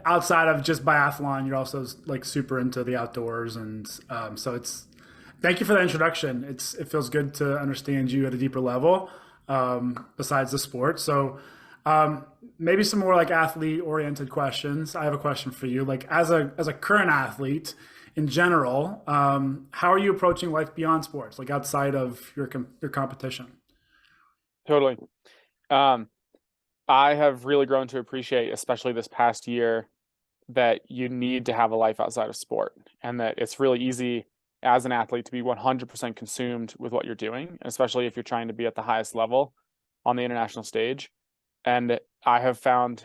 outside of just biathlon, you're also like super into the outdoors, and so it's. Thank you for that introduction. It feels good to understand you at a deeper level, besides the sport. So um, maybe some more like athlete oriented questions. I have a question for you. Like as a current athlete in general, how are you approaching life beyond sports, like outside of your competition? Totally. Um, I have really grown to appreciate, especially this past year, that you need to have a life outside of sport, and that it's really easy as an athlete to be 100% consumed with what you're doing, especially if you're trying to be at the highest level on the international stage. And I have found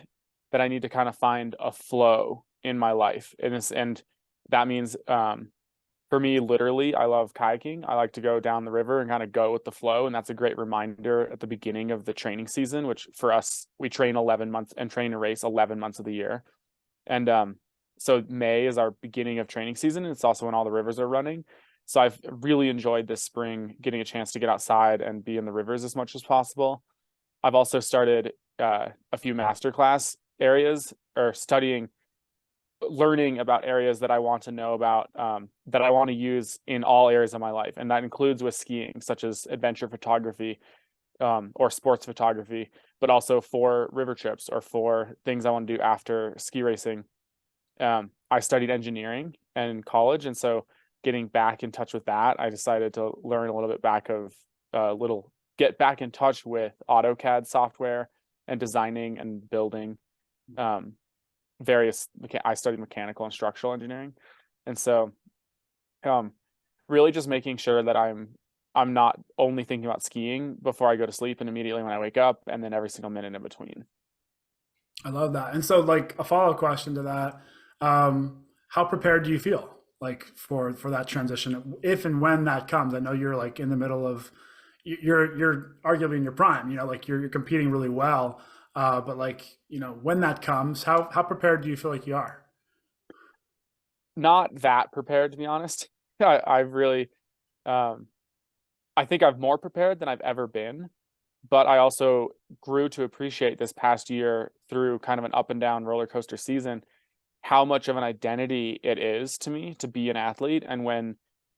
that I need to kind of find a flow in my life. And that means for me, literally, I love kayaking. I like to go down the river and kind of go with the flow. And that's a great reminder at the beginning of the training season, which for us, we train 11 months and train a race 11 months of the year. And so May is our beginning of training season. And it's also when all the rivers are running. So I've really enjoyed this spring getting a chance to get outside and be in the rivers as much as possible. I've also started a few masterclass areas, or learning about areas that I want to know about, that I want to use in all areas of my life. And that includes with skiing, such as adventure photography, or sports photography, but also for river trips or for things I want to do after ski racing. I studied engineering in college. And so getting back in touch with that, I decided to learn a little bit get back in touch with AutoCAD software and designing and building um, I studied mechanical and structural engineering. And so um, really just making sure that I'm not only thinking about skiing before I go to sleep and immediately when I wake up, and then every single minute in between. I love that. And so, like a follow-up question to that, how prepared do you feel like for that transition, if and when that comes? I know you're like in the middle of, you're arguably in your prime. You know, like you're competing really well. But like when that comes, how prepared do you feel like you are? Not that prepared, to be honest. I've really, um, I think I've more prepared than I've ever been, but I also grew to appreciate this past year through kind of an up and down roller coaster season, how much of an identity it is to me to be an athlete. And when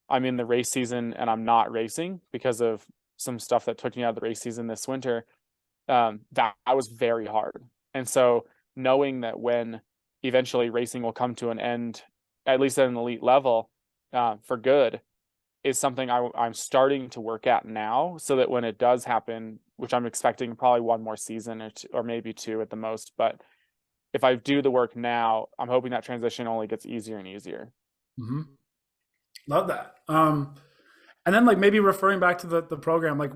I'm in the race season and I'm not racing because of some stuff that took me out of the race season this winter, that was very hard. And so knowing that when eventually racing will come to an end, at least at an elite level, for good, is something I'm starting to work at now, so that when it does happen, which I'm expecting probably one more season or maybe two at the most, but if I do the work now, I'm hoping that transition only gets easier and easier. Hmm. Love that. And then like maybe referring back to the program, like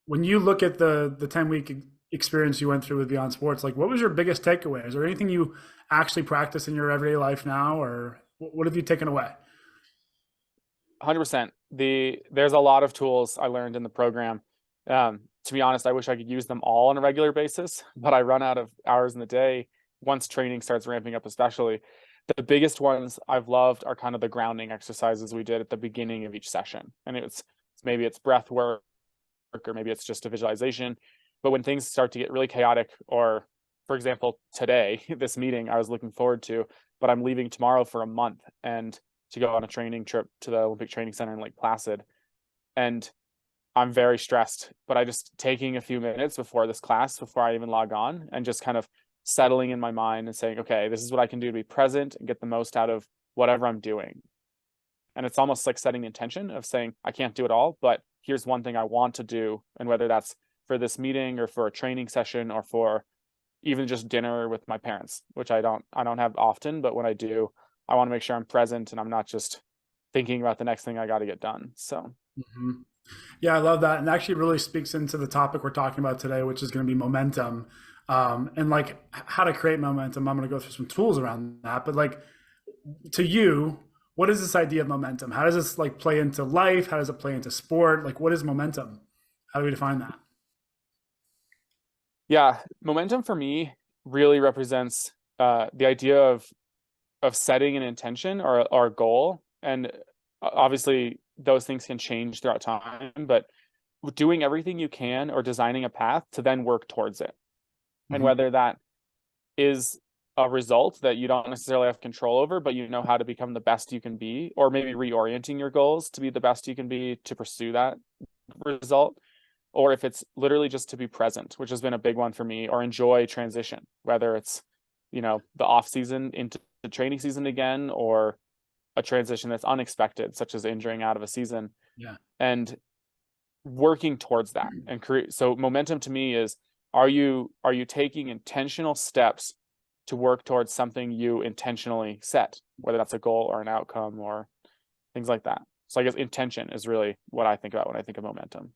when you look at the 10-week experience you went through with Beyond Sports, like what was your biggest takeaway? Is there anything you actually practice in your everyday life now, or what have you taken away? 100%. There's a lot of tools I learned in the program. To be honest, I wish I could use them all on a regular basis, but I run out of hours in the day once training starts ramping up, especially. The biggest ones I've loved are kind of the grounding exercises we did at the beginning of each session. And maybe it's breath work, or maybe it's just a visualization. But when things start to get really chaotic, or for example, today, this meeting I was looking forward to, but I'm leaving tomorrow for a month and to go on a training trip to the Olympic Training Center in Lake Placid. And I'm very stressed, but I just taking a few minutes before this class, before I even log on, and just kind of settling in my mind and saying, okay, this is what I can do to be present and get the most out of whatever I'm doing. And it's almost like setting the intention of saying, I can't do it all, but here's one thing I want to do. And whether that's for this meeting or for a training session or for even just dinner with my parents, which I don't have often, but when I do, I want to make sure I'm present and I'm not just thinking about the next thing I got to get done. So Hmm. Yeah, I love that, and actually really speaks into the topic we're talking about today, which is going to be momentum, and like how to create momentum. I'm going to go through some tools around that, but like to you, what is this idea of momentum? How does this like play into life? How does it play into sport? Like, what is momentum? How do we define that? yeah, momentum for me really represents the idea of setting an intention or a goal. And obviously those things can change throughout time, but doing everything you can or designing a path to then work towards it. And Hmm. whether that is a result that you don't necessarily have control over, but you know how to become the best you can be, or maybe reorienting your goals to be the best you can be to pursue that result, or if it's literally just to be present, which has been a big one for me, or enjoy transition, whether it's, you know, the off season into the training season again, or a transition that's unexpected, such as injuring out of a season. Yeah. And working towards that and create. So momentum to me is, are you taking intentional steps to work towards something you intentionally set, whether that's a goal or an outcome or things like that. So I guess intention is really what I think about when I think of momentum.